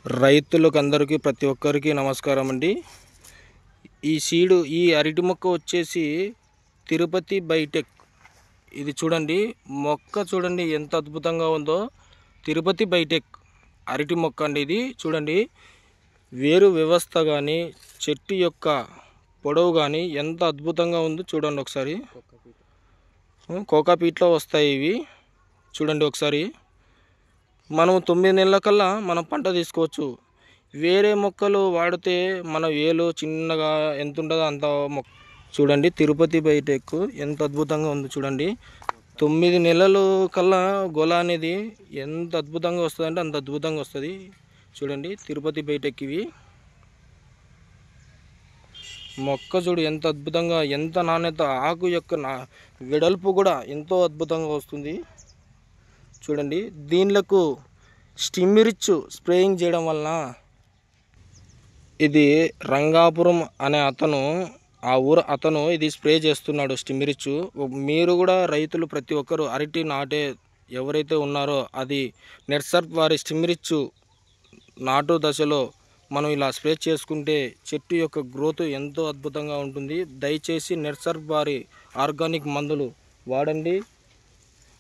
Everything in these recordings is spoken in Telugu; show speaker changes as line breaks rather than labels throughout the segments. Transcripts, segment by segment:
రైతులకు అందరికీ ప్రతి ఒక్కరికి నమస్కారం అండి. ఈ అరటి మొక్క వచ్చేసి తిరుపతి బైటెక్. ఇది చూడండి, మొక్క చూడండి ఎంత అద్భుతంగా ఉందో. తిరుపతి బైటెక్ అరటి మొక్క అండి. ఇది చూడండి, వేరు వ్యవస్థ కానీ చెట్టు యొక్క పొడవు కానీ ఎంత అద్భుతంగా ఉందో చూడండి ఒకసారి. కోకాపీట్లో వస్తాయి ఇవి. చూడండి ఒకసారి. మనం 9 నెలల కల్లా మనం పంట తీసుకోవచ్చు. వేరే మొక్కలు వాడితే మన వేలు చిన్నగా ఎంత ఉంటుందో అంత మొక్క. చూడండి తిరుపతి బైటెక్ ఎంత అద్భుతంగా ఉంది చూడండి. 9 నెలలు కల్లా గొల అనేది ఎంత అద్భుతంగా వస్తుంది అంటే అంత అద్భుతంగా వస్తుంది. చూడండి తిరుపతి బైటెక్ ఇవి. మొక్క చూడు ఎంత అద్భుతంగా, ఎంత నాణ్యత, ఆకు యొక్క వెడల్పు కూడా ఎంతో అద్భుతంగా వస్తుంది. చూడండి దీనిలకు స్టిమ్మిరిచ్ స్ప్రేయింగ్ చేయడం వలన, ఇది రంగాపురం అనే ఆ ఊరు అతను ఇది స్ప్రే చేస్తున్నాడు స్టిమ్మిరిచ్. మీరు కూడా రైతులు ప్రతి ఒక్కరు అరటి నాటే ఎవరైతే ఉన్నారో అది నెట్సర్ప్ వారి స్టిమ్మిరిచ్ నాటు దశలో మనం ఇలా స్ప్రే చేసుకుంటే చెట్టు యొక్క గ్రోత్ ఎంతో అద్భుతంగా ఉంటుంది. దయచేసి నెట్సర్ప్ వారి ఆర్గానిక్ మందులు వాడండి.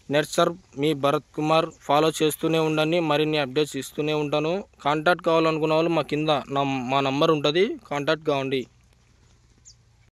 నెట్సర్ప్ మీ భరత్ కుమార్. ఫాలో చేస్తూనే ఉండండి, మరిన్ని అప్డేట్స్ ఇస్తూనే ఉంటాను. కాంటాక్ట్ కావాలనుకున్న వాళ్ళు మా కింద మా నంబర్ ఉంటుంది, కాంటాక్ట్ కావండి.